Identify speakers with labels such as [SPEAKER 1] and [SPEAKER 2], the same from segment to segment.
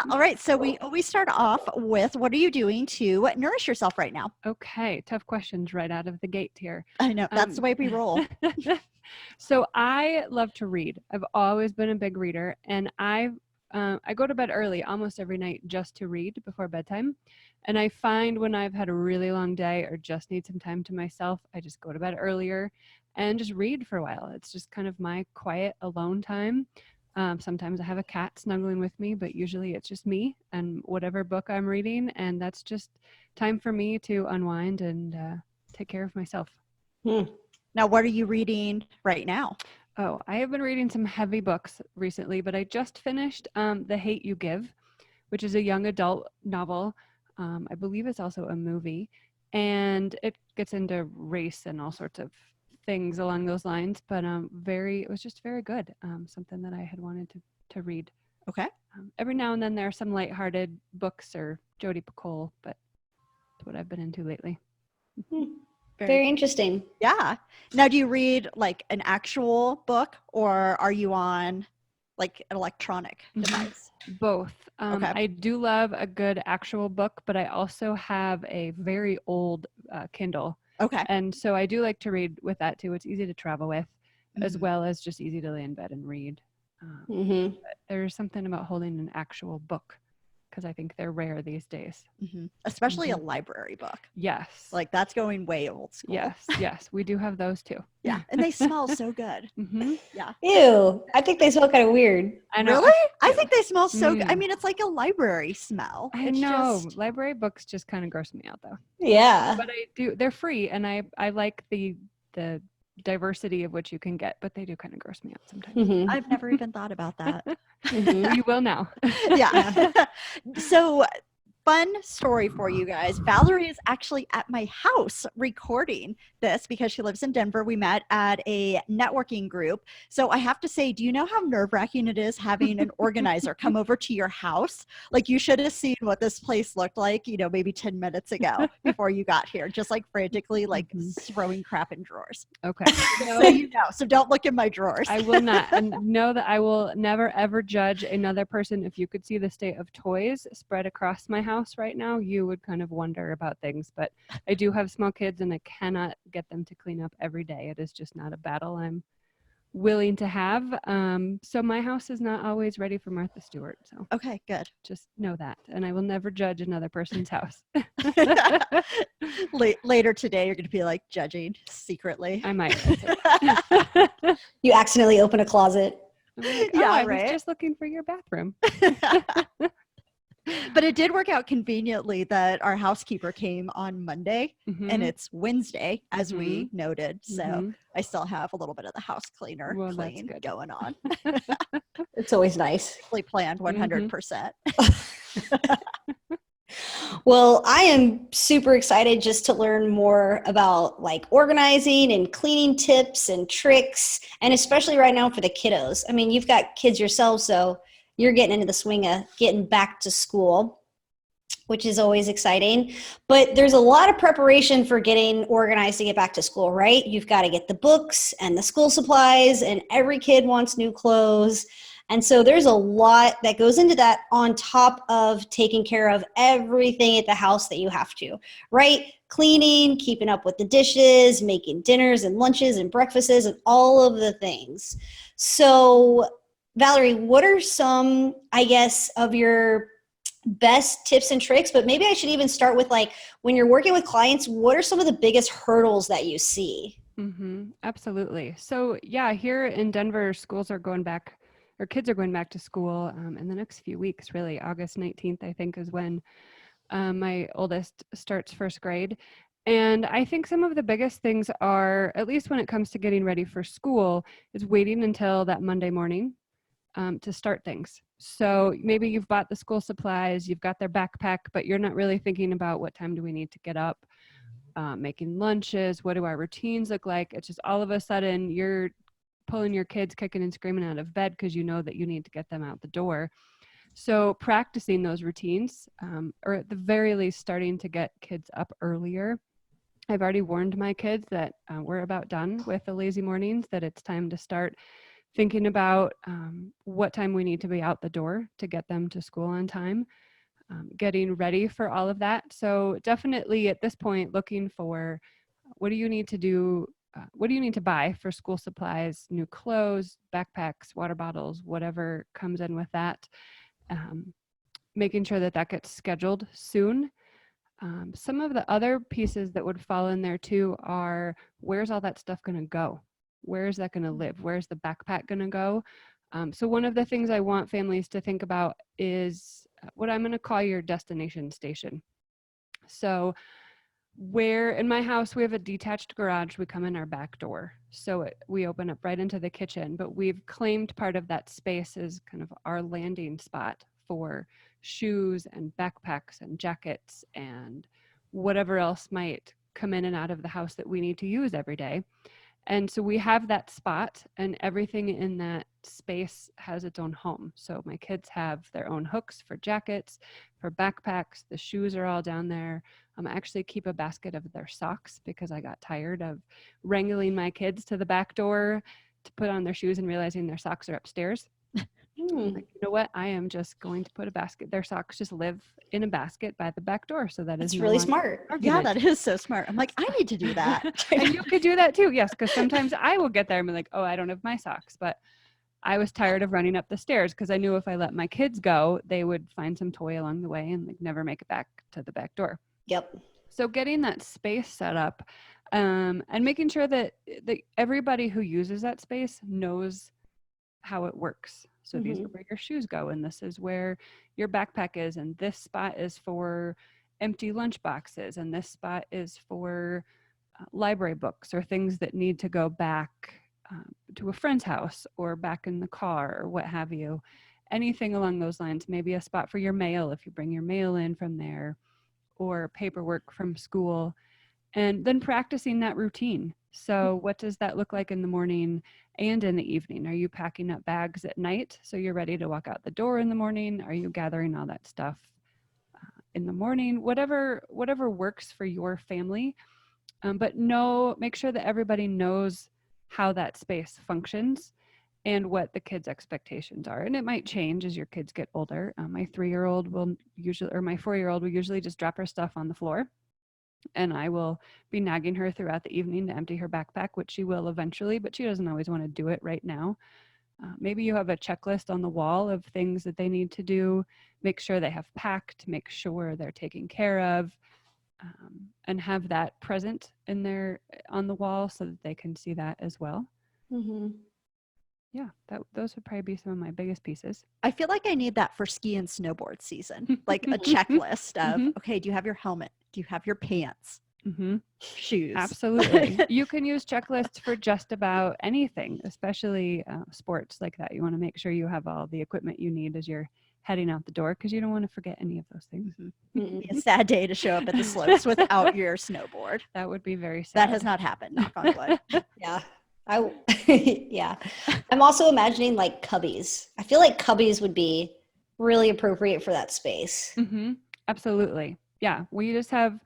[SPEAKER 1] All right. So we always start off with, what are you doing to nourish yourself right now?
[SPEAKER 2] Okay. Tough questions right out of the gate here.
[SPEAKER 1] I know. That's the way we roll.
[SPEAKER 2] So I love to read. I've always been a big reader, and I go to bed early almost every night just to read before bedtime. And I find when I've had a really long day or just need some time to myself, I just go to bed earlier and just read for a while. It's just kind of my quiet alone time. Sometimes I have a cat snuggling with me, but usually it's just me and whatever book I'm reading. And that's just time for me to unwind and take care of myself.
[SPEAKER 1] Now, what are you reading right now?
[SPEAKER 2] Oh, I have been reading some heavy books recently, but I just finished The Hate You Give, which is a young adult novel. I believe it's also a movie, and it gets into race and all sorts of things along those lines, but it was just very good. Something that I had wanted to read.
[SPEAKER 1] Okay.
[SPEAKER 2] Every now and then there are some lighthearted books or Jodi Picoult, but that's what I've been into lately.
[SPEAKER 3] Very interesting.
[SPEAKER 1] Yeah. Now, do you read like an actual book, or are you on like an electronic device?
[SPEAKER 2] Both.
[SPEAKER 1] Okay.
[SPEAKER 2] I do love a good actual book, but I also have a very old Kindle.
[SPEAKER 1] Okay.
[SPEAKER 2] And so I do like to read with that too. It's easy to travel with, as well as just easy to lay in bed and read. But there's something about holding an actual book, because I think they're rare these days.
[SPEAKER 1] Especially a library book.
[SPEAKER 2] Yes.
[SPEAKER 1] Like that's going way old school.
[SPEAKER 2] Yes. We do have those too.
[SPEAKER 1] Yeah. And they smell so good. Yeah.
[SPEAKER 3] Ew. I think they smell kind of weird.
[SPEAKER 2] I know.
[SPEAKER 1] Really? I think they smell so good. I mean, it's like a library smell.
[SPEAKER 2] I know. Library books just kind of gross me out though.
[SPEAKER 3] Yeah.
[SPEAKER 2] But they're free, and I like the diversity of which you can get, but they do kind of gross me out sometimes.
[SPEAKER 1] I've never even thought about that.
[SPEAKER 2] You will now.
[SPEAKER 1] Yeah. So, fun story for you guys. Valerie is actually at my house recording this because she lives in Denver. We met at a networking group. So I have to say, do you know how nerve-wracking it is having an organizer come over to your house? Like, you should have seen what this place looked like, maybe 10 minutes ago before you got here, just like frantically like throwing crap in drawers.
[SPEAKER 2] Okay.
[SPEAKER 1] So don't look in my drawers.
[SPEAKER 2] I will not. And know that I will never ever judge another person. If you could see the state of toys spread across my house right now, you would kind of wonder about things. But I do have small kids, and I cannot get them to clean up every day. It is just not a battle I'm willing to have. So my house is not always ready for Martha Stewart. So
[SPEAKER 1] okay, good.
[SPEAKER 2] Just know that. And I will never judge another person's house.
[SPEAKER 1] Later today, you're going to be like judging secretly.
[SPEAKER 2] I might.
[SPEAKER 3] You accidentally open a closet.
[SPEAKER 2] I'm like, I was just looking for your bathroom.
[SPEAKER 1] But it did work out conveniently that our housekeeper came on Monday and it's Wednesday, as we noted. So I still have a little bit of the house cleaner clean going on.
[SPEAKER 3] It's always nice.
[SPEAKER 1] Planned 100%.
[SPEAKER 3] Well, I am super excited just to learn more about like organizing and cleaning tips and tricks, and especially right now for the kiddos. I mean, you've got kids yourself, so you're getting into the swing of getting back to school, which is always exciting. But there's a lot of preparation for getting organized to get back to school, right? You've got to get the books and the school supplies, and every kid wants new clothes. And so there's a lot that goes into that on top of taking care of everything at the house that you have to, right? Cleaning, keeping up with the dishes, making dinners and lunches and breakfasts and all of the things. So Valerie, what are some, I guess, of your best tips and tricks? But maybe I should even start with like, when you're working with clients, what are some of the biggest hurdles that you see?
[SPEAKER 2] Absolutely. So yeah, here in Denver, schools are going back, or kids are going back to school in the next few weeks, really. August 19th, I think, is when my oldest starts first grade. And I think some of the biggest things are, at least when it comes to getting ready for school, is waiting until that Monday morning to start things. So maybe you've bought the school supplies, you've got their backpack, but you're not really thinking about what time do we need to get up, making lunches, what do our routines look like? It's just all of a sudden you're pulling your kids kicking and screaming out of bed because you know that you need to get them out the door. So practicing those routines, or at the very least starting to get kids up earlier. I've already warned my kids that we're about done with the lazy mornings, that it's time to start thinking about what time we need to be out the door to get them to school on time, getting ready for all of that. So definitely at this point, looking for what do you need to do? What do you need to buy for school supplies, new clothes, backpacks, water bottles, whatever comes in with that. Making sure that that gets scheduled soon. Some of the other pieces that would fall in there too are, where's all that stuff going to go? Where is that going to live? Where's the backpack going to go? So one of the things I want families to think about is what I'm going to call your destination station. So where in my house, we have a detached garage. We come in our back door. So we open up right into the kitchen, but we've claimed part of that space as kind of our landing spot for shoes and backpacks and jackets and whatever else might come in and out of the house that we need to use every day. And so we have that spot, and everything in that space has its own home. So my kids have their own hooks for jackets, for backpacks. The shoes are all down there. I actually keep a basket of their socks because I got tired of wrangling my kids to the back door to put on their shoes and realizing their socks are upstairs. Like, you know what? I am just going to put a basket. Their socks just live in a basket by the back door. So that
[SPEAKER 3] That's
[SPEAKER 2] is no
[SPEAKER 3] really
[SPEAKER 2] longer
[SPEAKER 3] smart.
[SPEAKER 2] an
[SPEAKER 1] Yeah,
[SPEAKER 2] argument.
[SPEAKER 1] that is so smart. I'm like, I need to do that.
[SPEAKER 2] And you could do that too. Yes. Because sometimes I will get there and be like, oh, I don't have my socks. But I was tired of running up the stairs because I knew if I let my kids go, they would find some toy along the way and like never make it back to the back door.
[SPEAKER 3] Yep.
[SPEAKER 2] So getting that space set up and making sure that everybody who uses that space knows how it works. So these are where your shoes go, and this is where your backpack is, and this spot is for empty lunch boxes, and this spot is for library books or things that need to go back to a friend's house or back in the car or what have you. Anything along those lines. Maybe a spot for your mail if you bring your mail in from there, or paperwork from school. And then practicing that routine. So what does that look like in the morning and in the evening? Are you packing up bags at night so you're ready to walk out the door in the morning? Are you gathering all that stuff in the morning? Whatever works for your family. But make sure that everybody knows how that space functions and what the kids' expectations are. And it might change as your kids get older. My 3-year-old will usually, or my 4-year-old will usually just drop her stuff on the floor. And I will be nagging her throughout the evening to empty her backpack, which she will eventually, but she doesn't always want to do it right now. Maybe you have a checklist on the wall of things that they need to do. Make sure they have packed, make sure they're taken care of, and have that present on the wall so that they can see that as well. Yeah, those would probably be some of my biggest pieces.
[SPEAKER 1] I feel like I need that for ski and snowboard season, like a checklist of, okay, do you have your helmet? Do you have your pants? Shoes?
[SPEAKER 2] Absolutely. You can use checklists for just about anything, especially sports like that. You want to make sure you have all the equipment you need as you're heading out the door because you don't want to forget any of those things.
[SPEAKER 1] It'd be a sad day to show up at the slopes without your snowboard.
[SPEAKER 2] That would be very sad.
[SPEAKER 1] That has not happened, knock on wood.
[SPEAKER 3] Yeah. Yeah. I'm also imagining like cubbies. I feel like cubbies would be really appropriate for that space.
[SPEAKER 2] Absolutely. Yeah. We just have,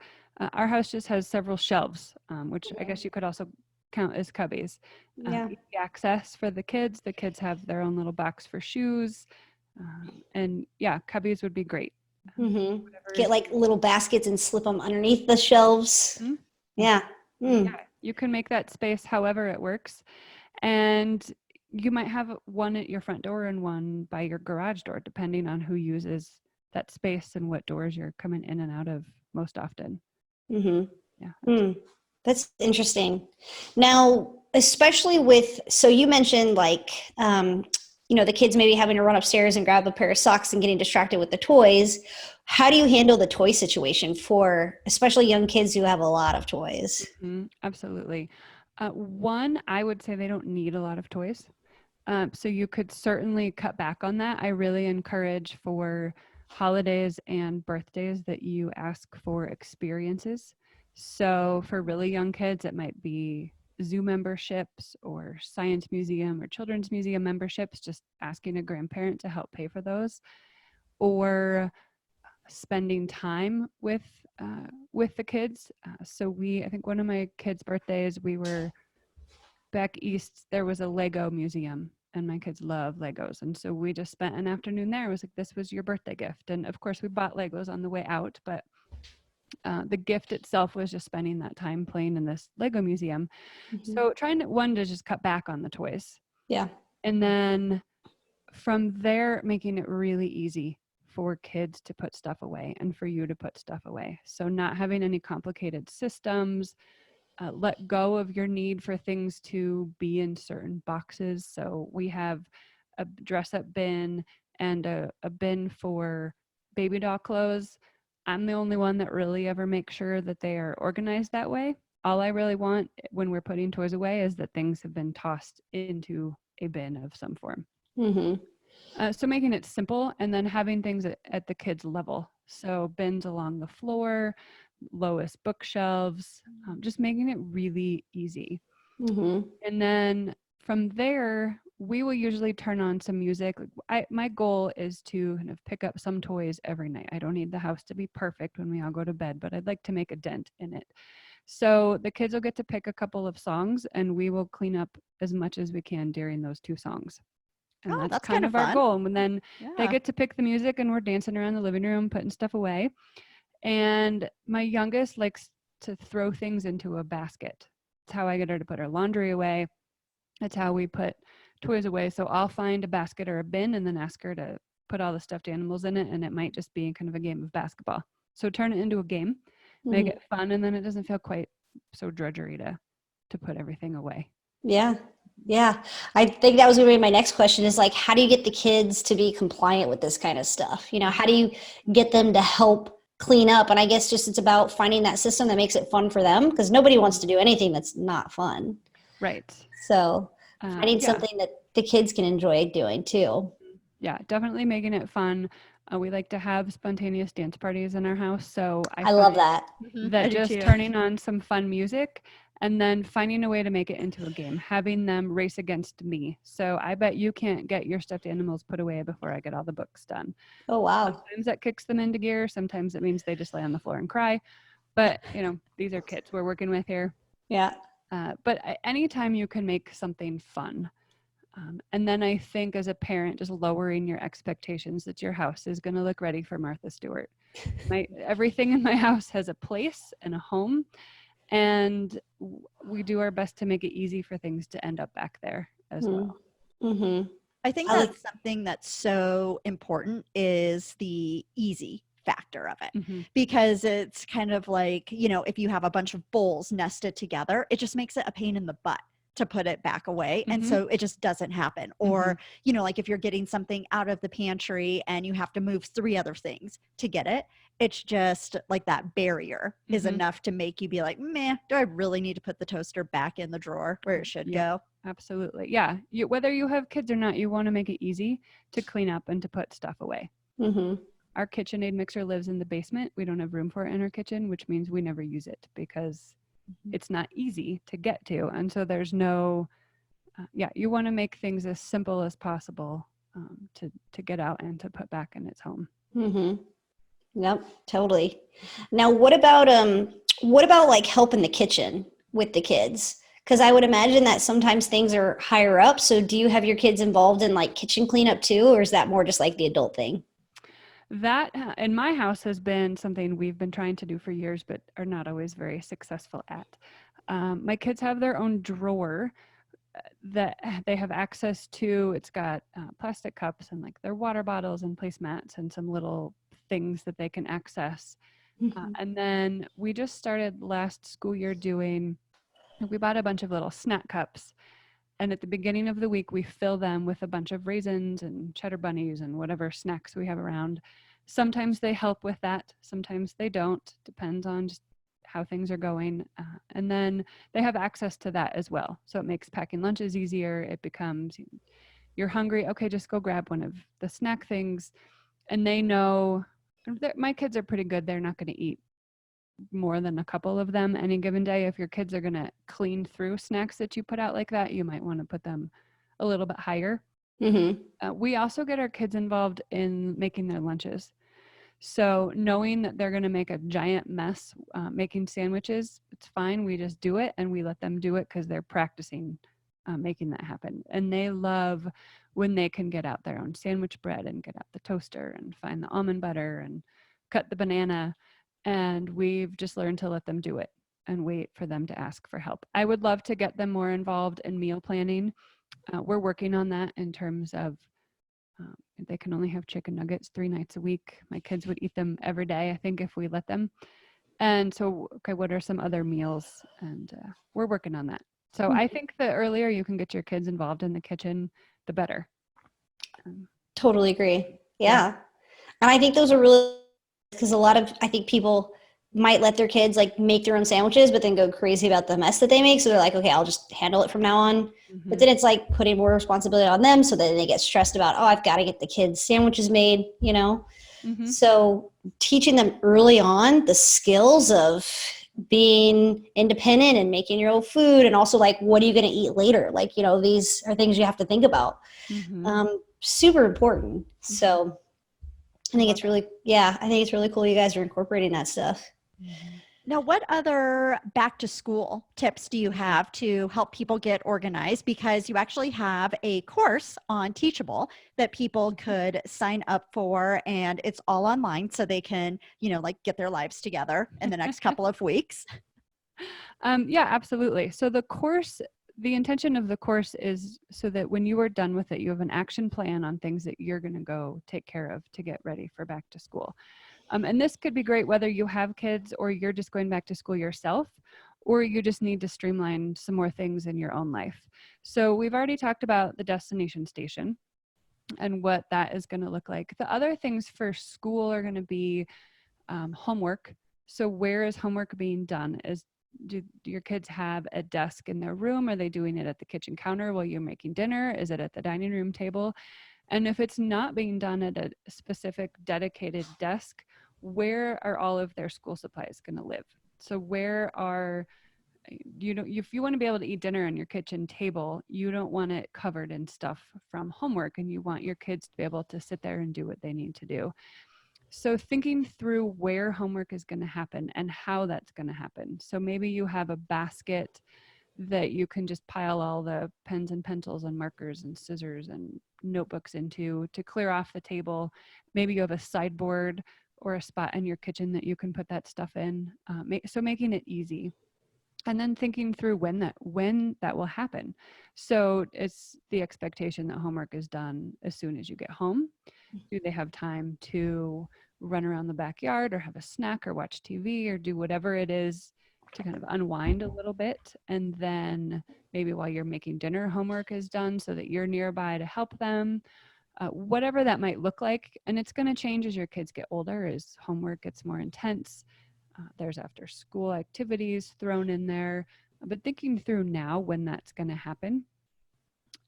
[SPEAKER 2] our house just has several shelves, which I guess you could also count as cubbies.
[SPEAKER 3] Yeah.
[SPEAKER 2] Easy access for the kids. The kids have their own little box for shoes. And yeah, cubbies would be great.
[SPEAKER 3] Get like little baskets and slip them underneath the shelves. Yeah.
[SPEAKER 2] Yeah, you can make that space however it works. And you might have one at your front door and one by your garage door, depending on who uses that space and what doors you're coming in and out of most often. Yeah.
[SPEAKER 3] That's interesting. Now, especially so you mentioned like, the kids maybe having to run upstairs and grab a pair of socks and getting distracted with the toys. How do you handle the toy situation for especially young kids who have a lot of toys?
[SPEAKER 2] Absolutely. One, I would say they don't need a lot of toys. So you could certainly cut back on that. I really encourage for holidays and birthdays that you ask for experiences. So for really young kids, it might be zoo memberships or science museum or children's museum memberships, just asking a grandparent to help pay for those, or spending time with the kids. So I think one of my kids' birthdays, we were back east, there was a Lego museum, and my kids love Legos. And so we just spent an afternoon there. It was like, this was your birthday gift. And of course we bought Legos on the way out, but the gift itself was just spending that time playing in this Lego museum. So trying to just cut back on the toys.
[SPEAKER 3] Yeah.
[SPEAKER 2] And then from there, making it really easy for kids to put stuff away and for you to put stuff away. So not having any complicated systems, let go of your need for things to be in certain boxes. So we have a dress up bin and a bin for baby doll clothes. I'm the only one that really ever makes sure that they are organized that way. All I really want when we're putting toys away is that things have been tossed into a bin of some form. So making it simple, and then having things at the kids' level. So bins along the floor, lowest bookshelves, just making it really easy. And then from there, we will usually turn on some music. My goal is to kind of pick up some toys every night. I don't need the house to be perfect when we all go to bed, but I'd like to make a dent in it. So the kids will get to pick a couple of songs, and we will clean up as much as we can during those 2 songs. And that's kind of our goal. And then they get to pick the music, and we're dancing around the living room, putting stuff away. And my youngest likes to throw things into a basket. That's how I get her to put her laundry away. That's how we put toys away. So I'll find a basket or a bin and then ask her to put all the stuffed animals in it. And it might just be kind of a game of basketball. So turn it into a game, make it fun. And then it doesn't feel quite so drudgery to put everything away.
[SPEAKER 3] Yeah. Yeah. I think that was going to be my next question is like, how do you get the kids to be compliant with this kind of stuff? You know, how do you get them to help clean up? And I guess just it's about finding that system that makes it fun for them, because nobody wants to do anything that's not fun.
[SPEAKER 2] Right.
[SPEAKER 3] So finding something that the kids can enjoy doing too.
[SPEAKER 2] Yeah, definitely making it fun. We like to have spontaneous dance parties in our house. So
[SPEAKER 3] I love that.
[SPEAKER 2] That just turning on some fun music and then finding a way to make it into a game, having them race against me. So I bet you can't get your stuffed animals put away before I get all the books done.
[SPEAKER 3] Oh, wow.
[SPEAKER 2] Sometimes that kicks them into gear. Sometimes it means they just lay on the floor and cry. But, these are kids we're working with here.
[SPEAKER 3] Yeah.
[SPEAKER 2] But anytime you can make something fun. And then I think as a parent, just lowering your expectations that your house is going to look ready for Martha Stewart. Everything in my house has a place and a home, and we do our best to make it easy for things to end up back there as well.
[SPEAKER 1] I think that's something that's so important is the easy factor of it, because it's kind of like, if you have a bunch of bowls nested together, it just makes it a pain in the butt to put it back away. And so it just doesn't happen. Or, like if you're getting something out of the pantry and you have to move 3 other things to get it, it's just like that barrier is enough to make you be like, meh, do I really need to put the toaster back in the drawer where it should go?
[SPEAKER 2] Absolutely. Yeah. Whether you have kids or not, you want to make it easy to clean up and to put stuff away. Our KitchenAid mixer lives in the basement. We don't have room for it in our kitchen, which means we never use it because it's not easy to get to. And so there's no, you want to make things as simple as possible to get out and to put back in its home.
[SPEAKER 3] Yep, totally. Now, what about like help in the kitchen with the kids? Because I would imagine that sometimes things are higher up. So do you have your kids involved in like kitchen cleanup too? Or is that more just like the adult thing?
[SPEAKER 2] That in my house has been something we've been trying to do for years, but are not always very successful at. My kids have their own drawer that they have access to. It's got plastic cups and like their water bottles and placemats and some little things that they can access. And then we just started last school year we bought a bunch of little snack cups. And at the beginning of the week, we fill them with a bunch of raisins and cheddar bunnies and whatever snacks we have around. Sometimes they help with that. Sometimes they don't. Depends on just how things are going. And then they have access to that as well. So it makes packing lunches easier. It becomes, you're hungry. Okay, just go grab one of the snack things. And they know, my kids are pretty good. They're not going to eat more than a couple of them any given day. If your kids are going to clean through snacks that you put out like that, you might want to put them a little bit higher. We also get our kids involved in making their lunches. So knowing that they're going to make a giant mess making sandwiches, it's fine. We just do it and we let them do it because they're practicing making that happen. And they love when they can get out their own sandwich bread and get out the toaster and find the almond butter and cut the banana. And we've just learned to let them do it and wait for them to ask for help. I would love to get them more involved in meal planning. We're working on that in terms of they can only have chicken nuggets 3 nights a week. My kids would eat them every day, I think, if we let them. And so, okay, what are some other meals? And we're working on that. So I think the earlier you can get your kids involved in the kitchen, the better.
[SPEAKER 3] Totally agree. Yeah. And I think those are really, because a lot of, I think people might let their kids like make their own sandwiches, but then go crazy about the mess that they make. So they're like, okay, I'll just handle it from now on. But then it's like putting more responsibility on them so that they get stressed about, oh, I've got to get the kids sandwiches made, you know? So teaching them early on the skills of being independent and making your own food, and also like, what are you going to eat later? Like, you know, these are things you have to think about. Super important. So I think it's really, I think it's really cool you guys are incorporating that stuff.
[SPEAKER 1] Now, what other back to school tips do you have to help people get organized? Because you actually have a course on Teachable that people could sign up for, and it's all online so they can, you know, like get their lives together in the next couple of weeks.
[SPEAKER 2] Yeah, absolutely. So the intention of the course is so that when you are done with it, you have an action plan on things that you're going to go take care of to get ready for back to school. And this could be great whether you have kids or you're just going back to school yourself, or you just need to streamline some more things in your own life. So we've already talked about the destination station and what that is going to look like. The other things for school are going to be homework. So where is homework being done? Do your kids have a desk in their room? Are they doing it at the kitchen counter while you're making dinner? Is it at the dining room table? And if it's not being done at a specific dedicated desk, where are all of their school supplies going to live? So where are, you know, if you want to be able to eat dinner on your kitchen table, you don't want it covered in stuff from homework, and you want your kids to be able to sit there and do what they need to do. So thinking through where homework is going to happen and how that's going to happen. So maybe you have a basket that you can just pile all the pens and pencils and markers and scissors and notebooks into to clear off the table. Maybe you have a sideboard or a spot in your kitchen that you can put that stuff in. So making it easy. And then thinking through when that will happen. So it's the expectation that homework is done as soon as you get home. Do they have time to run around the backyard or have a snack or watch TV or do whatever it is to kind of unwind a little bit? And then maybe while you're making dinner, homework is done so that you're nearby to help them, whatever that might look like. And it's going to change as your kids get older, as homework gets more intense. There's after school activities thrown in there, but thinking through now when that's going to happen.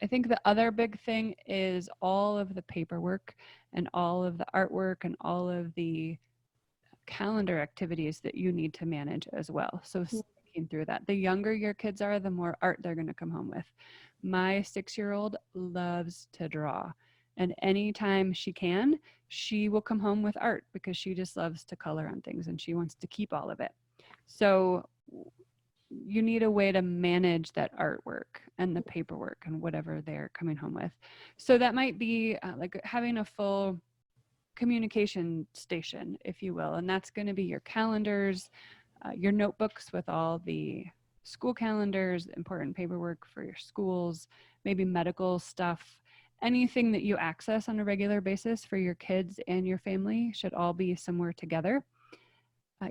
[SPEAKER 2] I think the other big thing is all of the paperwork and all of the artwork and all of the calendar activities that you need to manage as well. So thinking through that. The younger your kids are, the more art they're going to come home with. My 6-year-old loves to draw. And anytime she can, she will come home with art because she just loves to color on things and she wants to keep all of it. So you need a way to manage that artwork and the paperwork and whatever they're coming home with. So that might be like having a full communication station, if you will, and that's going to be your calendars, your notebooks with all the school calendars, important paperwork for your schools, maybe medical stuff. Anything that you access on a regular basis for your kids and your family should all be somewhere together.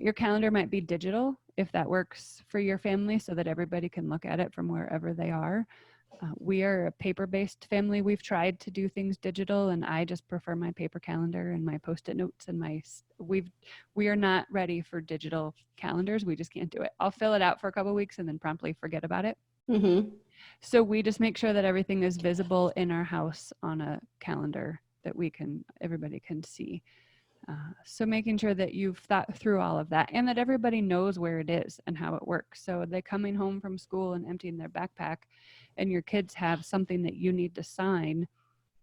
[SPEAKER 2] Your calendar might be digital if that works for your family so that everybody can look at it from wherever they are. We are a paper-based family. We've tried to do things digital, and I just prefer my paper calendar and my Post-it notes and we are not ready for digital calendars. We just can't do it. I'll fill it out for a couple of weeks and then promptly forget about it. So we just make sure that everything is visible in our house on a calendar that everybody can see. So making sure that you've thought through all of that and that everybody knows where it is and how it works. So they coming home from school and emptying their backpack and your kids have something that you need to sign,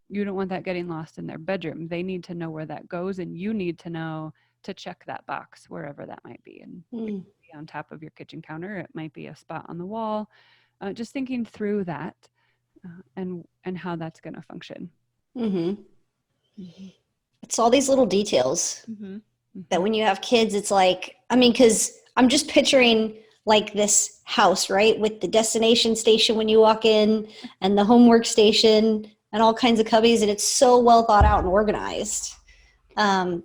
[SPEAKER 2] you don't want that getting lost in their bedroom. They need to know where that goes and you need to know to check that box wherever that might be. And it could be on top of your kitchen counter. It might be a spot on the wall. Just thinking through that. and how that's going to function.
[SPEAKER 3] Mm-hmm. It's all these little details that when you have kids, it's like, I mean, because I'm just picturing like this house, right? With the destination station when you walk in and the homework station and all kinds of cubbies. And it's so well thought out and organized.
[SPEAKER 2] And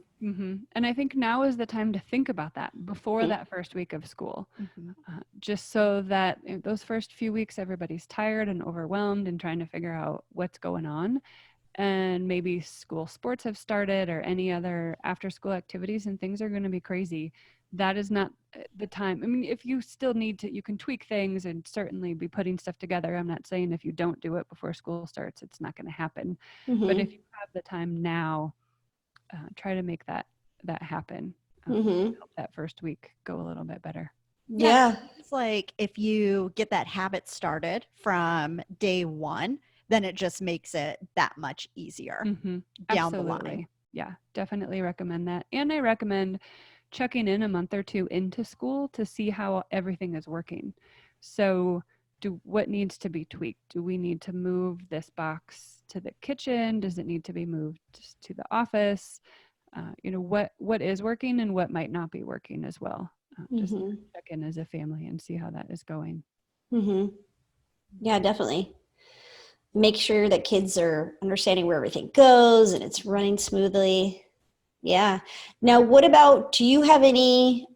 [SPEAKER 2] I think now is the time to think about that before that first week of school, just so that those first few weeks, everybody's tired and overwhelmed and trying to figure out what's going on. And maybe school sports have started or any other after school activities, and things are going to be crazy. That is not the time. I mean, if you still need to, you can tweak things and certainly be putting stuff together. I'm not saying if you don't do it before school starts, it's not going to happen. But if you have the time now, try to make that happen. Help that first week go a little bit better.
[SPEAKER 3] Yeah.
[SPEAKER 1] It's like if you get that habit started from day one, then it just makes it that much easier down the line.
[SPEAKER 2] Yeah, definitely recommend that. And I recommend checking in a month or two into school to see how everything is working. So what needs to be tweaked? Do we need to move this box to the kitchen? Does it need to be moved to the office? What is working and what might not be working as well. Just check in as a family and see how that is going.
[SPEAKER 3] Yeah, definitely. Make sure that kids are understanding where everything goes and it's running smoothly. Yeah. Now, what about, do you have any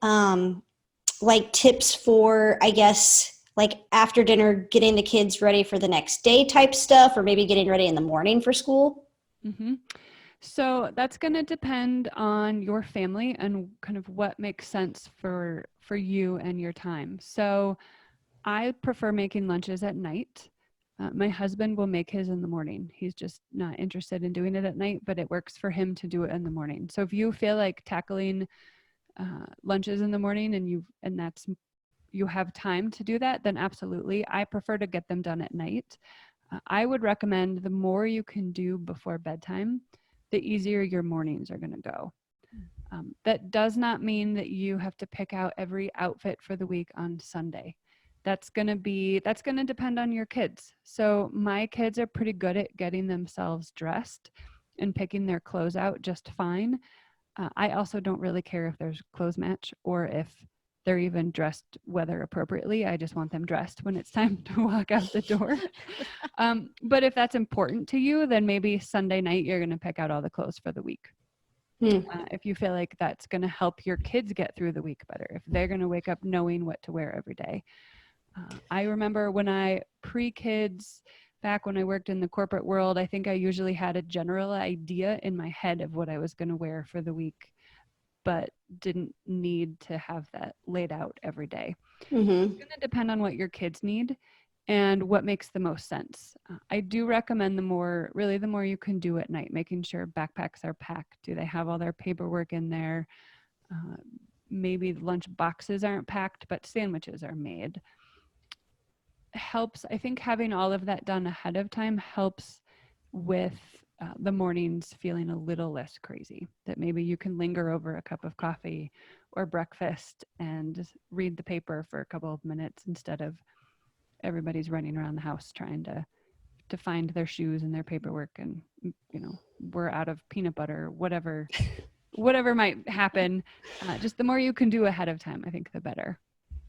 [SPEAKER 3] like tips for, I guess, like after dinner, getting the kids ready for the next day type stuff, or maybe getting ready in the morning for school?
[SPEAKER 2] So that's going to depend on your family and kind of what makes sense for you and your time. So I prefer making lunches at night. My husband will make his in the morning. He's just not interested in doing it at night, but it works for him to do it in the morning. So if you feel like tackling lunches in the morning and you have time to do that, then absolutely. I prefer to get them done at night. I would recommend the more you can do before bedtime, the easier your mornings are going to go. That does not mean that you have to pick out every outfit for the week on Sunday. That's going to depend on your kids. So my kids are pretty good at getting themselves dressed and picking their clothes out just fine. I also don't really care if there's clothes match or if they're even dressed weather appropriately. I just want them dressed when it's time to walk out the door. But if that's important to you, then maybe Sunday night you're going to pick out all the clothes for the week. If you feel like that's going to help your kids get through the week better, if they're going to wake up knowing what to wear every day. I remember when pre-kids, back when I worked in the corporate world, I think I usually had a general idea in my head of what I was going to wear for the week, but didn't need to have that laid out every day. It's going to depend on what your kids need and what makes the most sense. I do recommend the more you can do at night, making sure backpacks are packed. Do they have all their paperwork in there? Maybe lunch boxes aren't packed, but sandwiches are made. Helps. I think having all of that done ahead of time helps with the mornings feeling a little less crazy, that maybe you can linger over a cup of coffee or breakfast and read the paper for a couple of minutes instead of everybody's running around the house trying to find their shoes and their paperwork, and we're out of peanut butter, whatever might happen. Just the more you can do ahead of time, I think the better.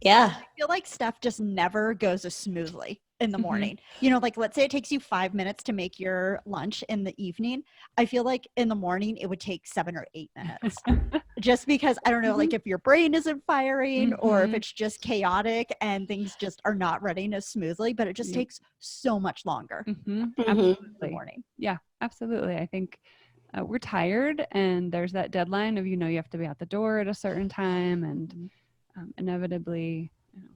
[SPEAKER 3] Yeah.
[SPEAKER 1] I feel like stuff just never goes as smoothly in the morning. Like let's say it takes you 5 minutes to make your lunch in the evening. I feel like in the morning it would take 7 or 8 minutes just because I don't know, like if your brain isn't firing or if it's just chaotic and things just are not running as smoothly, but it just takes so much longer.
[SPEAKER 2] Absolutely.
[SPEAKER 1] In the morning.
[SPEAKER 2] Yeah, absolutely. I think we're tired and there's that deadline of, you have to be out the door at a certain time, and inevitably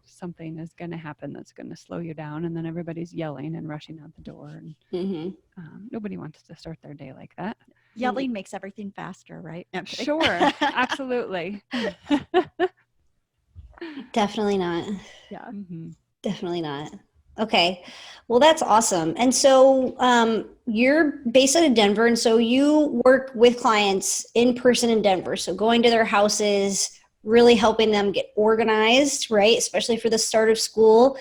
[SPEAKER 2] something is going to happen that's going to slow you down, and then everybody's yelling and rushing out the door, and nobody wants to start their day like that.
[SPEAKER 1] Yelling makes everything faster, right? No,
[SPEAKER 2] sure. Absolutely.
[SPEAKER 3] Definitely not.
[SPEAKER 1] Yeah.
[SPEAKER 3] Definitely not. Okay. Well, that's awesome. And so you're based out of Denver, and so you work with clients in person in Denver. So going to their houses, really helping them get organized, right? Especially for the start of school.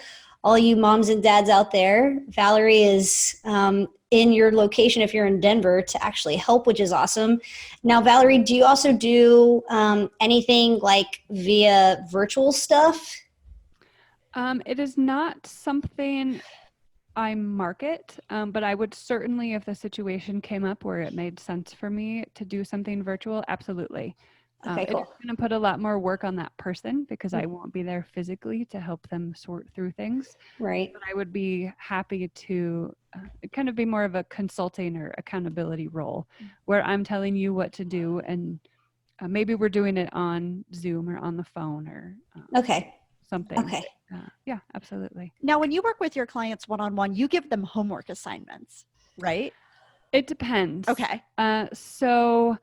[SPEAKER 3] all you moms and dads out there, Valerie is in your location if you're in Denver to actually help, which is awesome. Now, Valerie, do you also do anything like via virtual stuff?
[SPEAKER 2] It is not something I market, but I would certainly, if the situation came up where it made sense for me to do something virtual, absolutely.
[SPEAKER 3] Okay,
[SPEAKER 2] It is
[SPEAKER 3] cool.
[SPEAKER 2] going to put a lot more work on that person because I won't be there physically to help them sort through things.
[SPEAKER 3] Right.
[SPEAKER 2] But I would be happy to kind of be more of a consulting or accountability role where I'm telling you what to do, and maybe we're doing it on Zoom or on the phone or
[SPEAKER 3] Okay.
[SPEAKER 2] something.
[SPEAKER 3] Okay.
[SPEAKER 2] Yeah, absolutely.
[SPEAKER 1] Now, when you work with your clients one-on-one, you give them homework assignments, right?
[SPEAKER 2] It depends.
[SPEAKER 1] Okay.
[SPEAKER 2] So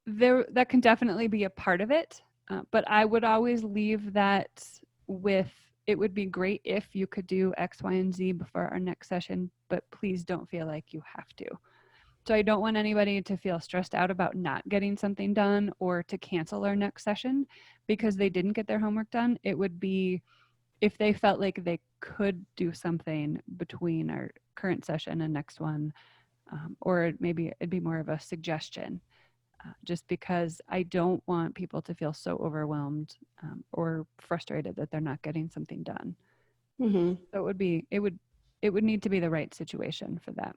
[SPEAKER 2] that can definitely be a part of it, but I would always leave that with, it would be great if you could do X, Y, and Z before our next session, but please don't feel like you have to. So I don't want anybody to feel stressed out about not getting something done or to cancel our next session because they didn't get their homework done. It would be if they felt like they could do something between our current session and next one, or maybe it'd be more of a suggestion. Just because I don't want people to feel so overwhelmed or frustrated that they're not getting something done.
[SPEAKER 3] Mm-hmm.
[SPEAKER 2] So it would need to be the right situation for that.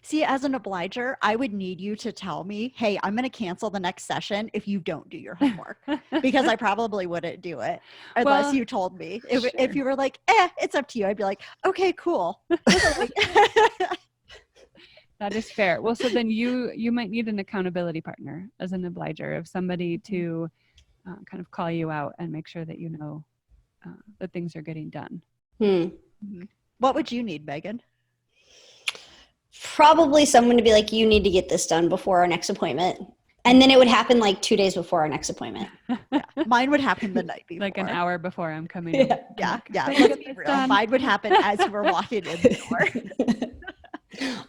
[SPEAKER 1] See, as an obliger, I would need you to tell me, hey, I'm going to cancel the next session if you don't do your homework, because I probably wouldn't do it unless
[SPEAKER 2] Well,
[SPEAKER 1] you told me. If
[SPEAKER 2] sure.
[SPEAKER 1] you were like, it's up to you, I'd be like, okay, cool.
[SPEAKER 2] That is fair. Well, so then you might need an accountability partner as an obliger, of somebody to kind of call you out and make sure that you know that things are getting done.
[SPEAKER 1] What would you need, Megan?
[SPEAKER 3] Probably someone to be like, you need to get this done before our next appointment. And then it would happen like 2 days before our next appointment.
[SPEAKER 1] Yeah. Mine would happen the night before.
[SPEAKER 2] Like an hour before I'm coming
[SPEAKER 3] Yeah.
[SPEAKER 2] in.
[SPEAKER 1] Yeah.
[SPEAKER 2] Let's
[SPEAKER 1] Let's
[SPEAKER 2] get
[SPEAKER 1] be
[SPEAKER 2] this
[SPEAKER 1] real.
[SPEAKER 2] done.
[SPEAKER 1] Mine would happen as you were walking in the door.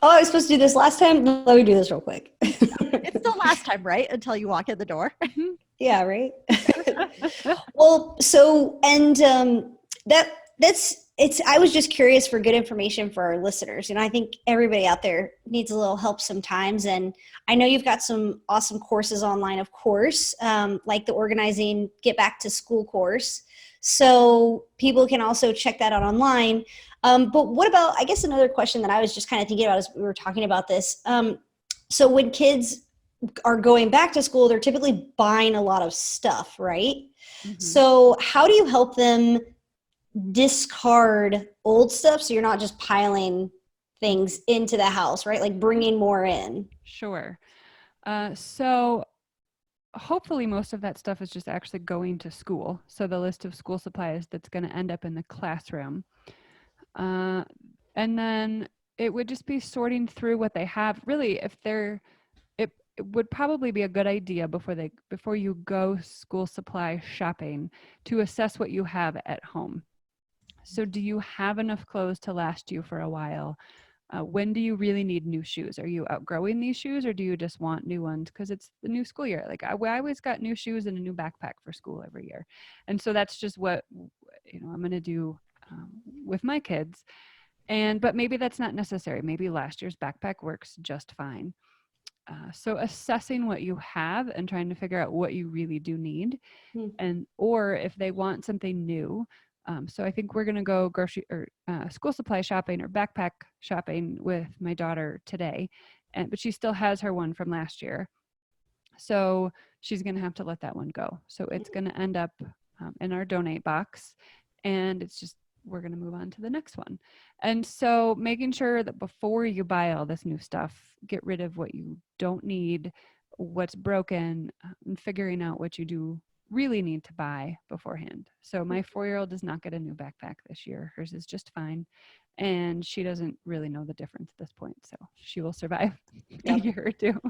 [SPEAKER 3] Oh, I was supposed to do this last time. Let me do this real quick.
[SPEAKER 1] It's still last time, right? Until you walk in the door.
[SPEAKER 3] Yeah, right. Well, so, and I was just curious for good information for our listeners. I think everybody out there needs a little help sometimes. And I know you've got some awesome courses online, of course, like the organizing Get Back to School course. So people can also check that out online. But what about, I guess another question that I was just kind of thinking about as we were talking about this. So when kids are going back to school, they're typically buying a lot of stuff, right?
[SPEAKER 2] Mm-hmm.
[SPEAKER 3] So how do you help them discard old stuff so you're not just piling things into the house, right? Like bringing more in.
[SPEAKER 2] Sure. So hopefully most of that stuff is just actually going to school. So the list of school supplies that's going to end up in the classroom. And then it would just be sorting through what they have. Really, if they're, it would probably be a good idea before you go school supply shopping to assess what you have at home. So do you have enough clothes to last you for a while? When do you really need new shoes? Are you outgrowing these shoes, or do you just want new ones because it's the new school year? Like I always got new shoes and a new backpack for school every year. And so that's just what, I'm going to do with my kids. But maybe that's not necessary. Maybe last year's backpack works just fine. So assessing what you have and trying to figure out what you really do need, or if they want something new. So I think we're going to go grocery or school supply shopping or backpack shopping with my daughter today, but she still has her one from last year. So she's going to have to let that one go. So it's going to end up in our donate box, and we're going to move on to the next one. And so making sure that before you buy all this new stuff, get rid of what you don't need, what's broken, and figuring out what you do really need to buy beforehand. So my 4-year-old does not get a new backpack this year. Hers is just fine. And she doesn't really know the difference at this point. So she will survive a year or two.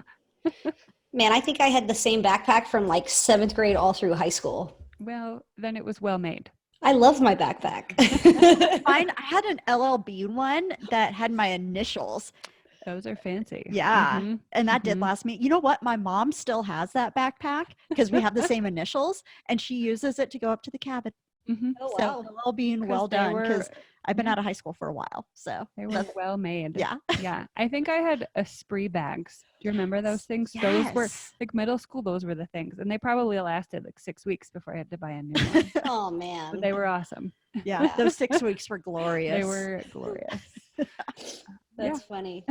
[SPEAKER 3] Man, I think I had the same backpack from like 7th grade all through high school.
[SPEAKER 2] Well, then it was well made.
[SPEAKER 3] I love my backpack.
[SPEAKER 1] I had an LLB one that had my initials.
[SPEAKER 2] Those are fancy.
[SPEAKER 1] Yeah.
[SPEAKER 2] Mm-hmm.
[SPEAKER 1] And that did last me. You know what? My mom still has that backpack because we have the same initials, and she uses it to go up to the cabin.
[SPEAKER 2] Mm-hmm.
[SPEAKER 3] Oh,
[SPEAKER 1] So
[SPEAKER 3] wow.
[SPEAKER 1] well being well
[SPEAKER 2] They
[SPEAKER 1] done,
[SPEAKER 2] were,
[SPEAKER 1] because I've been
[SPEAKER 2] yeah,
[SPEAKER 1] out of high school for a while. So
[SPEAKER 2] they were well made.
[SPEAKER 1] yeah.
[SPEAKER 2] Yeah. I think I had Esprit bags. Do you remember those things? Those were
[SPEAKER 1] Yes.
[SPEAKER 2] like middle school, those were the things. And they probably lasted like 6 weeks before I had to buy a new one.
[SPEAKER 3] Oh,
[SPEAKER 2] But
[SPEAKER 3] man.
[SPEAKER 2] they were awesome.
[SPEAKER 1] Yeah.
[SPEAKER 3] Yeah.
[SPEAKER 1] Those 6 weeks were glorious.
[SPEAKER 2] They were glorious. Yeah.
[SPEAKER 3] That's funny.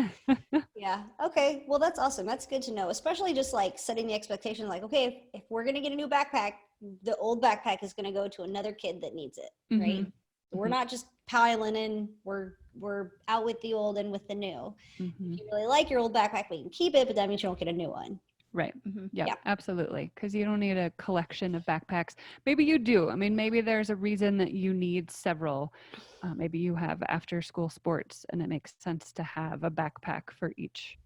[SPEAKER 3] Yeah. Okay. Well, that's awesome. That's good to know, especially just like setting the expectation like, okay, if we're going to get a new backpack, the old backpack is going to go to another kid that needs it, right?
[SPEAKER 2] Mhm.
[SPEAKER 3] We're
[SPEAKER 2] Mhm.
[SPEAKER 3] not just piling in. We're out with the old and with the new.
[SPEAKER 2] Mhm.
[SPEAKER 3] If you really like your old backpack, we can keep it, but that means you don't get a new one.
[SPEAKER 2] Right.
[SPEAKER 1] Mhm.
[SPEAKER 2] Yep,
[SPEAKER 3] Yeah.
[SPEAKER 2] absolutely. Because you don't need a collection of backpacks. Maybe you do. I mean, maybe there's a reason that you need several. Maybe you have after school sports and it makes sense to have a backpack for each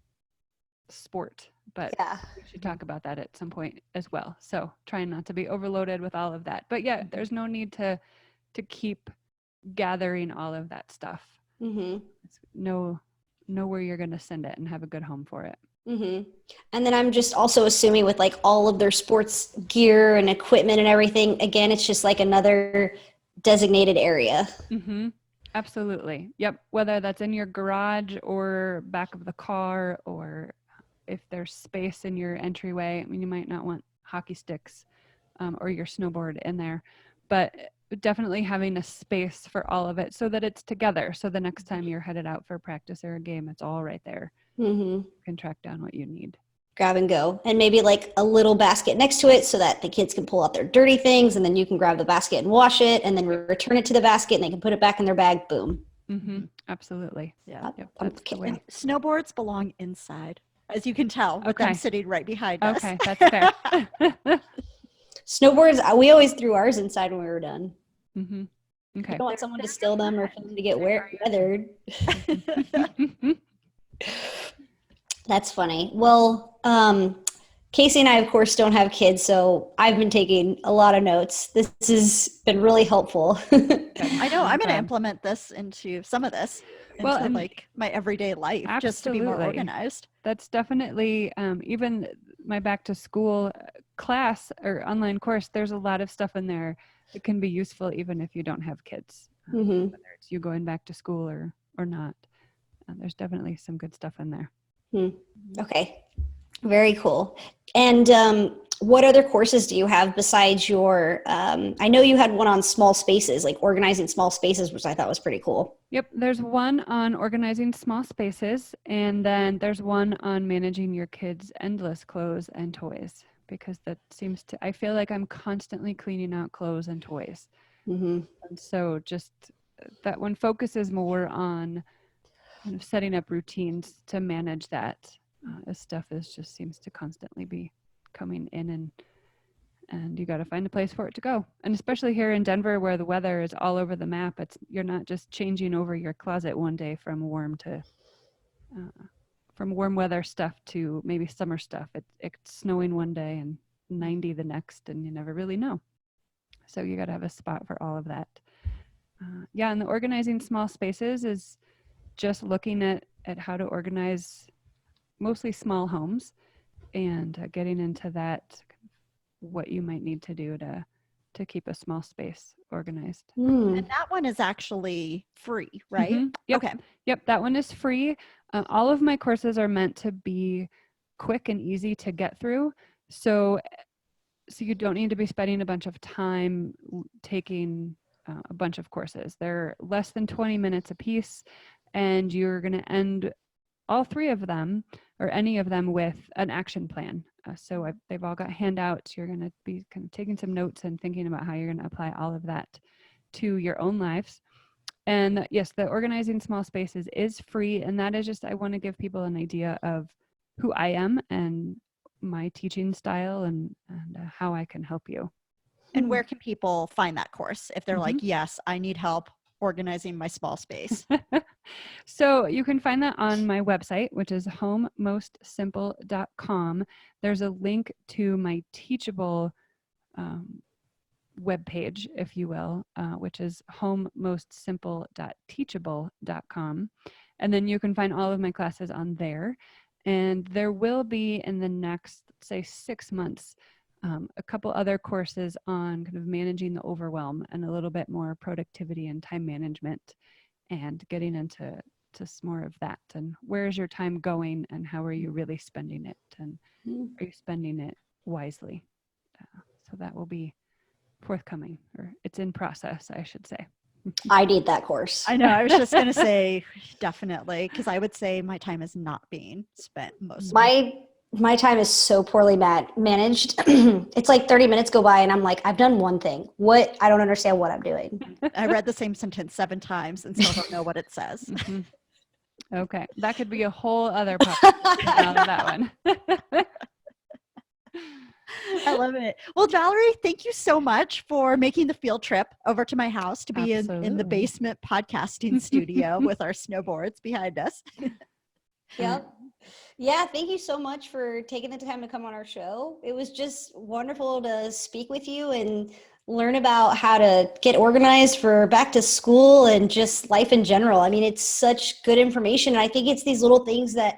[SPEAKER 2] sport. But
[SPEAKER 3] Yeah.
[SPEAKER 2] we should talk about that at some point as well. So trying not to be overloaded with all of that. But yeah, there's no need to keep gathering all of that stuff.
[SPEAKER 3] Mm-hmm.
[SPEAKER 2] Know where you're going to send it and have a good home for it.
[SPEAKER 3] Mm-hmm. And then I'm just also assuming with like all of their sports gear and equipment and everything, again, it's just like another designated area.
[SPEAKER 2] Mm-hmm. Absolutely. Yep. Whether that's in your garage or back of the car, or if there's space in your entryway. I mean, you might not want hockey sticks or your snowboard in there, but definitely having a space for all of it so that it's together. So the next time you're headed out for practice or a game, it's all right there.
[SPEAKER 3] Mm-hmm.
[SPEAKER 2] You can track down what you need.
[SPEAKER 3] Grab and go, and maybe like a little basket next to it so that the kids can pull out their dirty things, and then you can grab the basket and wash it and then return it to the basket and they can put it back in their bag. Boom.
[SPEAKER 2] Mm-hmm. Absolutely.
[SPEAKER 1] Yeah.
[SPEAKER 2] Yep.
[SPEAKER 3] I'm
[SPEAKER 2] That's the
[SPEAKER 1] And
[SPEAKER 2] way.
[SPEAKER 1] snowboards belong inside, as you can tell with them
[SPEAKER 2] Okay.
[SPEAKER 1] sitting right behind us.
[SPEAKER 2] Okay. That's fair.
[SPEAKER 3] Snowboards, we always threw ours inside when we were done.
[SPEAKER 2] Mm-hmm.
[SPEAKER 3] You
[SPEAKER 2] Okay.
[SPEAKER 3] don't want someone to steal them or for them to get weathered. That's funny. Well, Casey and I, of course, don't have kids, so I've been taking a lot of notes. This has been really helpful.
[SPEAKER 1] I know. I'm going to
[SPEAKER 2] glad.
[SPEAKER 1] implement this into some of this into
[SPEAKER 2] Well, and
[SPEAKER 1] like my everyday life, just to be more
[SPEAKER 2] absolutely.
[SPEAKER 1] organized.
[SPEAKER 2] That's definitely even my back to school class or online course. There's a lot of stuff in there that can be useful even if you don't have kids,
[SPEAKER 3] Mm-hmm.
[SPEAKER 2] whether it's you going back to school or not. There's definitely some good stuff in there.
[SPEAKER 3] Okay. Very cool. And what other courses do you have besides your, I know you had one on small spaces, like organizing small spaces, which I thought was pretty cool.
[SPEAKER 2] Yep, there's one on organizing small spaces, and then there's one on managing your kids' endless clothes and toys, because that seems to, I feel like I'm constantly cleaning out clothes and toys.
[SPEAKER 3] Mm-hmm.
[SPEAKER 2] And so just that one focuses more on kind of setting up routines to manage that. As stuff just seems to constantly be coming in, and you got to find a place for it to go. And especially here in Denver, where the weather is all over the map, you're not just changing over your closet one day from warm weather stuff to maybe summer stuff. It's snowing one day and 90 the next, and you never really know. So you got to have a spot for all of that. Yeah, and the organizing small spaces is just looking at how to organize mostly small homes, and getting into that, what you might need to do to keep a small space organized.
[SPEAKER 1] And that one is actually free, right?
[SPEAKER 2] Mm-hmm. Yep.
[SPEAKER 1] Okay.
[SPEAKER 2] Yep, that one is free. All of my courses are meant to be quick and easy to get through. So you don't need to be spending a bunch of time taking a bunch of courses. They're less than 20 minutes a piece, and you're going to end all three of them or any of them with an action plan. So they've all got handouts. You're going to be kind of taking some notes and thinking about how you're going to apply all of that to your own lives. And yes, the organizing small spaces is free. And that is just, I want to give people an idea of who I am and my teaching style and how I can help you.
[SPEAKER 1] And where can people find that course if they're like,
[SPEAKER 2] Mm-hmm.
[SPEAKER 1] yes, I need help organizing my small space?
[SPEAKER 2] So you can find that on my website, which is homemostsimple.com. There's a link to my Teachable webpage, if you will, which is homemostsimple.teachable.com. And then you can find all of my classes on there. And there will be in the next, say, 6 months, a couple other courses on kind of managing the overwhelm and a little bit more productivity and time management, and getting into some more of that. And where is your time going, and how are you really spending it? And are you spending it wisely? So that will be forthcoming, or it's in process, I should say.
[SPEAKER 3] I need that course.
[SPEAKER 1] I know. I was just going to say definitely, because I would say my time is not being spent most of
[SPEAKER 3] My time is so poorly managed. It's like 30 minutes go by and I'm like, I've done one thing. What? I don't understand what I'm doing.
[SPEAKER 1] I read the same sentence 7 times and still don't know what it says.
[SPEAKER 2] Mm-hmm. Okay. That could be a whole other podcast out of that one.
[SPEAKER 1] I love it. Well, Valerie, thank you so much for making the field trip over to my house to be in the basement podcasting studio with our snowboards behind us.
[SPEAKER 3] Yep. Yeah, thank you so much for taking the time to come on our show. It was just wonderful to speak with you and learn about how to get organized for back to school and just life in general. I mean, it's such good information. And I think it's these little things that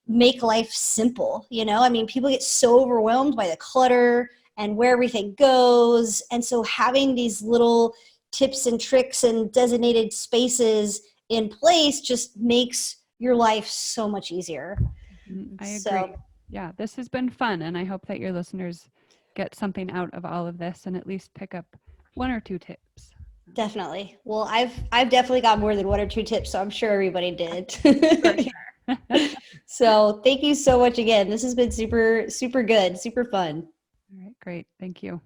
[SPEAKER 3] make life simple, you know? I mean, people get so overwhelmed by the clutter and where everything goes. And so having these little tips and tricks and designated spaces in place just makes your life so much easier.
[SPEAKER 2] I agree. Yeah, this has been fun, and I hope that your listeners get something out of all of this and at least pick up 1 or 2 tips.
[SPEAKER 3] Definitely. Well, I've definitely got more than 1 or 2 tips, so I'm sure everybody did.
[SPEAKER 2] For sure.
[SPEAKER 3] So thank you so much again. This has been super, super good, super fun.
[SPEAKER 2] All right, great. Thank you.